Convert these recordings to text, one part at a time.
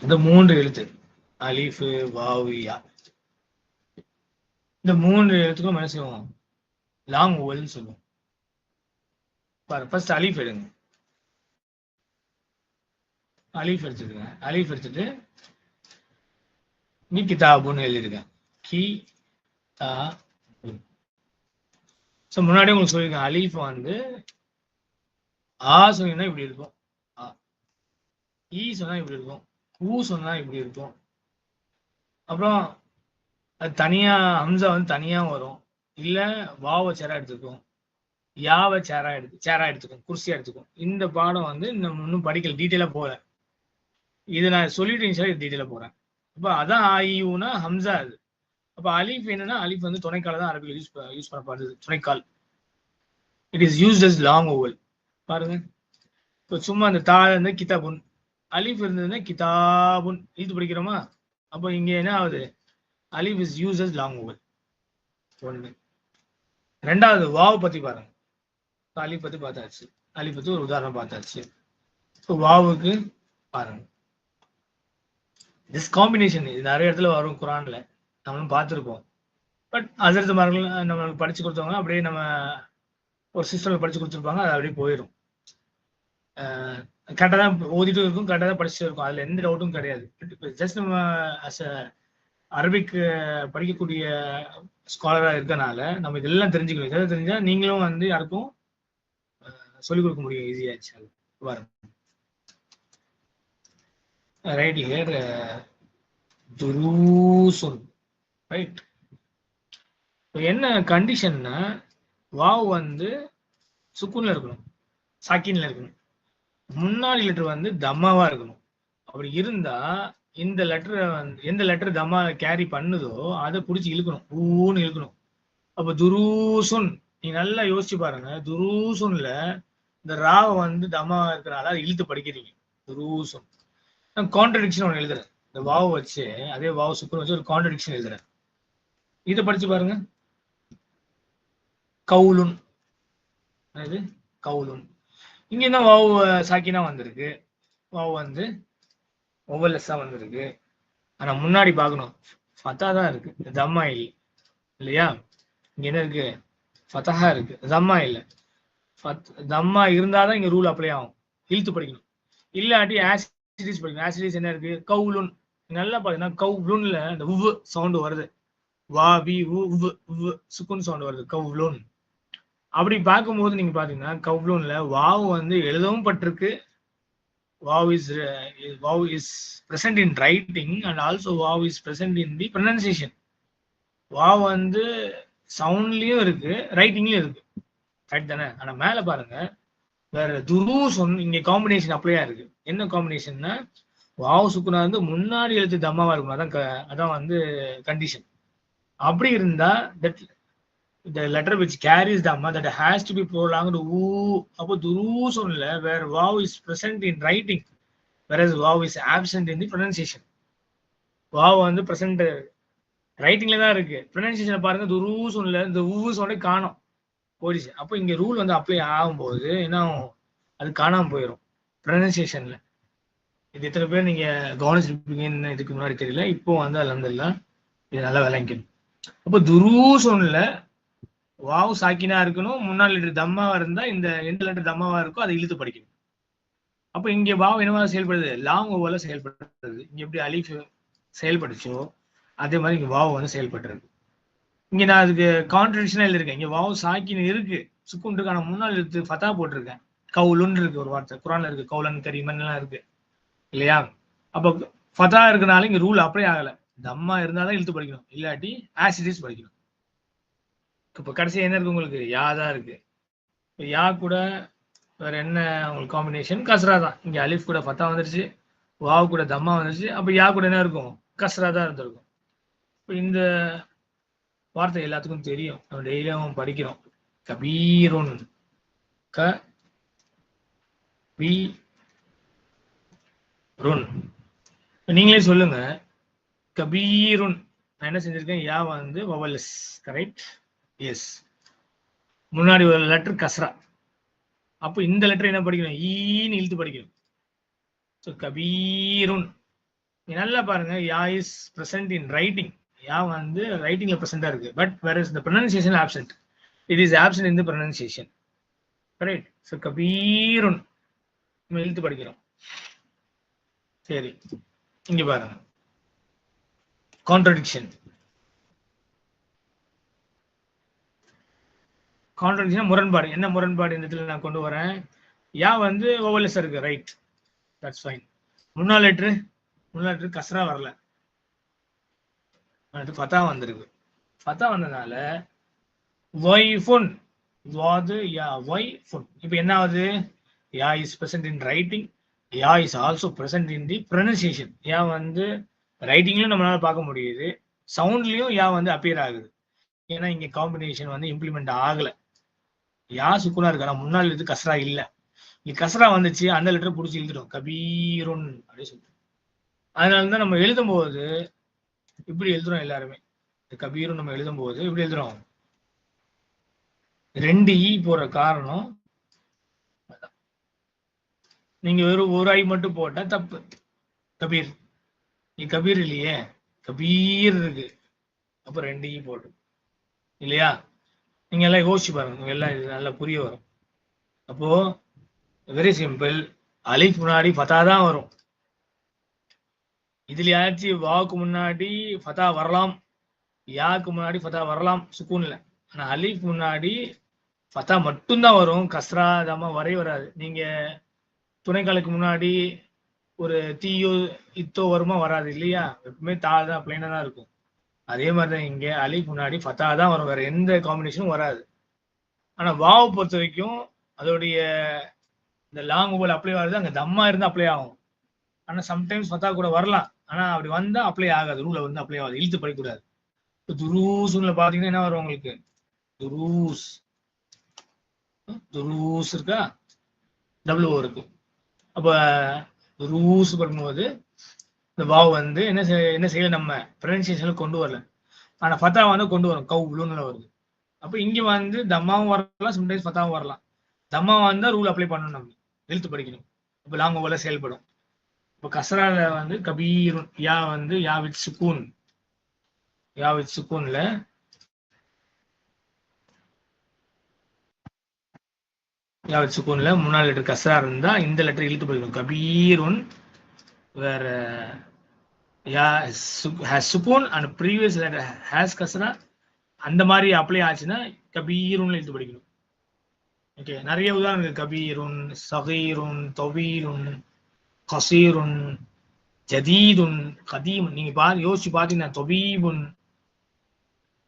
இந்த 3 எழுத்து அலிஃப் வாவு யா, இந்த 3 எழுத்துக்கும் என்ன செய்வோம்? லாங் ஓவல்னு சொல்லுவோம். பாரு, ஃபர்ஸ்ட் அலிஃப் எடுங்க. அலிஃப் எடுத்துருங்க. அலிஃப் எடுத்துட்டு நீ கிதாபுன்னு எழுதிருக்கேன். கி தா. ஸோ முன்னாடி உங்களுக்கு சொல்லியிருக்கேன், அலிஃப் வந்து ஆ சொன்னீங்கன்னா இப்படி இருக்கும், ஈ சொன்னா இப்படி இருக்கும், ஊ சொன்னா இப்படி இருக்கும். அப்புறம் அது தனியா ஹம்சா வந்து தனியா வரும், இல்ல வாவை சேரா எடுத்துக்கும், யாவை சேரா எடுத்துக்கும், குர்சியா எடுத்துக்கும். இந்த பாடம் வந்து இன்னும் படிக்கல, டீட்டெயிலா போல. இது நான் சொல்லிட்டு சார் டீட்டெயிலா போறேன். அப்ப அதான் ஆயுனா ஹம்சா அது. அப்ப அலிஃப் என்னன்னா, அலிஃப் வந்து துணைக்கால தான் அரபியில் யூஸ் பண்ணப்படுது, துணைக்கால். It is used as long oval. பாருங்க, இப்போ சும்மா அந்த தா இருந்து கிதாபுன், அலிஃப் இருந்ததுன்னா கிதாபுன் இழுத்து படிக்கிறோமா? அப்போ இங்க என்ன ஆகுது? அலிஃப் is used as long oval. ஒன்று. ரெண்டாவது வாவ் பத்தி பாருங்க. அலிஃப் பத்தி பார்த்தாச்சு, அலிஃப் பத்தி ஒரு உதாரணம் பார்த்தாச்சு. இப்போ வாவுக்கு பாருங்க, திஸ் காம்பினேஷன் இது நிறைய இடத்துல வரும் குரான்ல, நம்மளும் பார்த்துருப்போம். பட் அசரத்துமார்கள் நம்மளுக்கு படிச்சு கொடுத்தவங்க அப்படியே நம்ம ஒரு சிஸ்டம்ல படிச்சு கொடுத்துருப்பாங்க, அது அப்படியே போயிடும். கரெக்டாக தான் ஓதிட்டும் இருக்கும், கரெக்டாக தான் படிச்சுட்டு இருக்கும், அதில் எந்த டவுட்டும் கிடையாது. ஜஸ்ட் நம்ம அஸ் அரபிக் படிக்கக்கூடிய ஸ்காலராக இருக்கனால நம்ம இதெல்லாம் தெரிஞ்சுக்கணும். இதெல்லாம் தெரிஞ்சால் நீங்களும் வந்து யாருக்கும் சொல்லிக் கொடுக்க முடியும், ஈஸியாச்சு. அது வரும் ரைட் ஹியர் துரூசுன், ரைட். இப்போ என்ன கண்டிஷன்னா, வாவ் வந்து சுக்குன்ல இருக்கணும், சாக்கின்ல இருக்கணும், முன்னாடி லெட்டர் வந்து தம்மாவா இருக்கணும். அப்படி இருந்தா இந்த லெட்டரை வந்து எந்த லெட்டர் தம்மா கேரி பண்ணுதோ அதை பிடிச்சி இழுக்கணும், ஊன்னு இழுக்கணும். அப்ப துரூசுன், நீ நல்லா யோசிச்சு பாருங்க, துரூசுன்ல இந்த ராவை வந்து தம்மா இருக்கிறனால அதை இழுத்து படிக்கிறீங்க, துரூசுன். நான் கான்ட்ரடிக்ஷன் ஒன்று எழுதுறேன், இந்த வாவ் வச்சு அதே வாவ் சுக்குன்னு வச்சு ஒரு கான்ட்ரடிக்ஷன் எழுதுறேன். இதை படிச்சு பாருங்க, கவுலுன், இது கவுலுன். இங்க என்ன வாவ் சாக்கினா வந்திருக்கு, வாவ் வந்து ஓவர்லெஸ்ஸா வந்திருக்கு. ஆனா முன்னாடி பார்க்கணும், ஃபத்தா தான் இருக்கு, தம்மா இல்லை, இல்லையா? இங்க என்ன இருக்கு? ஃபத்தஹா இருக்கு, தம்மா இல்லை. தம்மா இருந்தாதான் இங்க ரூல் அப்ளை ஆகும், இழுத்து படிக்கணும். இல்லாட்டி ஆசிடிஸ் படிக்கணும். ஆசிடிஸ் என்ன இருக்கு? கவுலுன். நல்லா பாத்தீங்கன்னா கவுலுன்ல இந்த உவ் சவுண்ட் வருது, வா வி உவ் சுக்குன் சவுண்ட் வருது, கவுலுன். அப்படி பார்க்கும்போது நீங்க பாத்தீங்கன்னா கவுலுன்ல வாவ் வந்து எழுதவும் பட்டிருக்கு, wow is present in writing and also wow is present in the pronunciation. wow வந்து சவுண்ட்லயும் இருக்கு, ரைட்டிங்லயும் இருக்கு, ரைட் தானே? ஆனா மேல பாருங்க, வேற துரூசுன் இங்க காம்பினேஷன் அப்ளையா இருக்கு. என்ன காம்பினேஷன்னா, வாவ் சுக்குனா வந்து முன்னாடி எழுத்து தம்மாவா இருக்கும், அதான் வந்து கண்டிஷன். அப்படி இருந்தா that the letter which carries dhamma that has to be prolonged ஊ. அப்போ துரூசுன்ல where wow is present in writing whereas wow is absent in the pronunciation. wow வந்து present ரைட்டிங்ல தான் இருக்கு, ப்ரொனன்சியேஷன் பாருங்க, துரூசுன்ல இந்த ஊ சவுண்டே காணோம், போயிடுச்சு. அப்போ இங்க ரூல் வந்து அப்ளை ஆகும்போது என்ன ஆகும்? அது காணாம போயிடும் ப்ரொனன்சியேஷன்ல. இது எத்தனை பேர் நீங்க கவனிச்சிருப்பீங்கன்னு இதுக்கு முன்னாடி தெரியல, இப்போ வந்து அல்ஹம்துலில்லாஹ் இது நல்லா விளங்கிக்கணும். அப்போ துரூசுன்ல வாவ் சாக்கினா இருக்கணும், முன்னாள் லெட்டர் தம்மாவா இருந்தா இந்த எந்த லெட்டர் தம்மாவா இருக்கோ அதை இழுத்து படிக்கணும். அப்ப இங்க வாவ் என்னவா செயல்படுது? லாங் ஓவர்ல செயல்படுறது. இங்க எப்படி அலிஃப் செயல்படுச்சோ அதே மாதிரி இங்க வாவ் வந்து செயல்பட்டுருக்கு. இங்க நான் அதுக்கு கான்ட்ரடிக்ஷனா எழுதிருக்கேன். இங்க வாவ் சாக்கின் இருக்கு, சுக்குன் இருக்கு, ஆனா முன்னாள் எழுத்து ஃபத்தா போட்டிருக்கேன். கவுலுன்னு இருக்கு ஒரு வார்த்தை குரான்ல இருக்கு, கவுலன் கரீமன் எல்லாம் இருக்கு, இல்லையா? அப்ப ஃபத்தா இருக்கனால இங்க ரூல் அப்ளை ஆகல, தம்மா இருந்தாதான் இழுத்து படிக்கணும், இல்லாட்டி ஆசிடிஸ் படிக்கணும். இப்ப கடைசி என்ன இருக்கு உங்களுக்கு? யா தான் இருக்கு. யா கூட வேற என்ன உங்களுக்கு காம்பினேஷன்? கஸ்ரா தான். இங்க அலிஃப் கூட ஃபத்தா வந்துருச்சு, வாவ் கூட தம்மா வந்துருச்சு, அப்ப யா கூட என்ன இருக்கும்? கஸ்ரா தான் இருந்திருக்கும். இப்போ இந்த வார்த்தை எல்லாத்துக்கும் தெரியும், நம்ம டெய்லியும் படிக்கிறோம். கபீருன், க பி ருன். நீங்களே சொல்லுங்க, கபீருன் நான் என்ன செஞ்சிருக்கேன்? யா வந்து வவல்ஸ், கரெக்ட்? எஸ். முன்னாடி ஒரு லெட்டர் கஸ்ரா, அப்போ இந்த லெட்டர் என்ன படிக்கணும்? ஈன்னு இழுத்து படிக்கணும். ஸோ கபீருன். நல்லா பாருங்க, யா இஸ் பிரசன்ட் இன் ரைட்டிங். யா வந்து ரைட்டிங்ல பிரசண்டா இருக்கு, but where is the pronunciation absent. It is absent in the pronunciation. Correct. So கபீருன் நம்ம எழுத்து படிக்கிறோம். சரி, இங்க பாருங்க, கான்ட்ரடிக்ஷன். கான்ட்ரடிக்ஷன் முரண்பாடு. என்ன முரண்பாடு இந்த இடத்துல நான் கொண்டு வரேன்? யா வந்து ஓவர்லெஸ் இருக்கு, ரைட், தட்ஸ் ஃபைன். முன்னாள் லெட்டர் கஸ்ரா வரல, அது ஃபதா வந்திருக்கு. ஃபதா வந்ததுனால வைஃபுன் வாது யா வைஃபுன். இப்போ என்ன ஆகுது? யா இஸ் பிரசன்ட் இன் ரைட்டிங், யா is also present in the pronunciation. யா வந்து ரைட்டிங்லயும் நம்மளால பார்க்க முடியுது, சவுண்ட்லயும் யா வந்து அப்பியர் ஆகுது. ஏன்னா இங்க காம்பினேஷன் வந்து இம்ப்ளிமெண்ட் ஆகல. யா சுக்குனா இருக்கு, ஆனா முன்னாள் இது கஸ்ரா இல்ல. இங்க கஸ்ரா வந்துச்சு, அந்த லெட்டர் பிடிச்சி எழுதிடும், கபீருன் அப்படின்னு சொல்லிட்டு. அதனாலதான் நம்ம எழுதும் போது இப்படி எழுதுறோம் எல்லாருமே. கபீரும் நம்ம எழுதும் போது இப்படி எழுதுறோம், 2 ஈ போற காரணம். நீங்க வெறும் ஒரு ஐ மட்டும் போட்டா தப்பு. கபீர், நீ கபீர் இல்லையே, கபீர் இருக்கு, அப்ப 2 ஈ போட்டு இல்லையா? நீங்க எல்லாம் யோசிச்சு பாருங்க, எல்லாம் இது நல்லா புரிய வரும். அப்போ வெரி சிம்பிள், அலிஃப் முன்னாடி ஃபதா தான் வரும். இதுலயாச்சும் வாவுக்கு முன்னாடி ஃபதா வரலாம், யாக்கு முன்னாடி ஃபதா வரலாம் சுக்கூன்ல. ஆனா அலிஃப் முன்னாடி ஃபதா மட்டும்தான் வரும், கஸ்ரா தாமா வரவே வராது. நீங்க துணைக்காலுக்கு முன்னாடி ஒரு தீயோ இத்தோ வருமா? வராது இல்லையா? எப்பவுமே தா தான், பிளைனா தான் இருக்கும். அதே மாதிரிதான் இங்க அலிஃப் முன்னாடி ஃபதா தான் வரும், வேற எந்த காம்பினேஷனும் வராது. ஆனா வாவை பொறுத்த வரைக்கும் அதோடைய இந்த லாங் ஓவல் அப்ளை ஆகுது, அங்க தம்மா இருந்தா அப்ளை ஆகும். ஆனா சம்டைம்ஸ் ஃபதா கூட வரலாம், ஆனா அப்படி வந்தா அப்ளை ஆகாது, ரூல வந்து அப்ளை ஆகாது, இழுத்து படிக்கூடாது. துரூஸ்ல பாத்தீங்கன்னா என்ன வரும் உங்களுக்கு? துரூஸ், துரூஸ் இருக்கா, டபுள் ஓ இருக்கு. அப்ப ரூஸ் பண்ணும்போது இந்த வாவ் வந்து என்ன செய்யல, நம்ம ப்ரொனன்சியேஷன்ல கொண்டு வரல, ஆனா ஃபதா வந்து கொண்டு வரும், கவுலுன்னு வருது. அப்ப இங்க வந்து தம்மாவும் வரலாம், சம்டைம்ஸ் ஃபதாவும் வரலாம். தம்மா வந்தா ரூல் அப்ளை பண்ணணும், நம்ம எழுத்து படிக்கணும், அப்ப லாங் ஓவர்ல செயல்படும். இப்ப கஸ்ரால வந்து கபீருன், யா வந்து யா வித் சுக்கூன், யா வித் சுக்கூன்ல யா வித் சுக்கூன்ல முன்னாள் லெட்டர் கஸ்ரா இருந்தா இந்த லெட்டர் இழுத்து படிக்கணும், கபீருன். வேற யா ஹஸ் சுக்கூன் அண்ட் ப்ரீவியஸ் லெட்டர் ஹேஸ் கஸ்ரா, அந்த மாதிரி அப்ளை ஆச்சுன்னா கபீருன் எழுத்து படிக்கணும். ஓகே, நிறைய உதாரணம் இருக்கு. கபீருன், சகீருன், தவீலுன், கசீருன், ஜதீதுன், கதீம். நீங்க யோசிச்சு பாத்தீங்கன்னா தொபீபுன்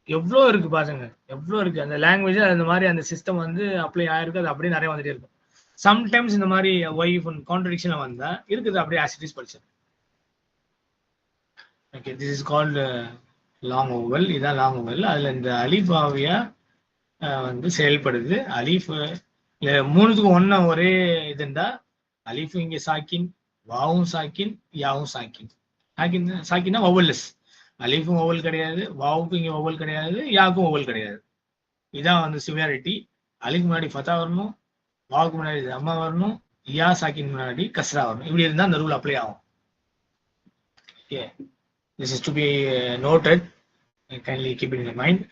எவ்வளோ இருக்கு பாருங்க, எவ்வளோ இருக்கு. அந்த லாங்குவேஜ் அந்த மாதிரி அந்த சிஸ்டம் வந்து அப்ளை ஆயிருக்கு, அது அப்படியே நிறைய வந்துட்டே இருக்கும். சம்டைம்ஸ் இந்த மாதிரி ஒய்ஃப் கான்ட்ரடிக்ஷன் வந்தா இருக்குது, அப்படியே ஆசிட்டிஸ் படிச்சது. Okay, this is called long oval. இதான் லாங் ஓவல். அதுல இந்த அலிஃப் ஆவியா வந்து செயல்படுது. அலிஃப் மூணுத்துக்கும் ஒன்னா ஒரே இதுண்டா, அலிஃப் இங்க சாக்கின், வாவும் சாக்கின், யாவும் சாக்கின். சாக்கின்னா ஒவல்லெஸ். அலிஃபும் ஒவல் கிடையாது, வாவுக்கும் இங்க ஒவல் கிடையாது, யாக்கும் ஒவல் கிடையாது. இதான் வந்து சிமிலாரிட்டி. அலிஃப் முன்னாடி ஃபதா வரணும், வாவுக்கு முன்னாடி அம்மா வரணும், யா சாக்கின் முன்னாடி கஸ்ரா வரணும். இப்படி இருந்தா அந்த ரூல் அப்ளை ஆகும். Okay, this is to be noted. Kindly keep it in mind.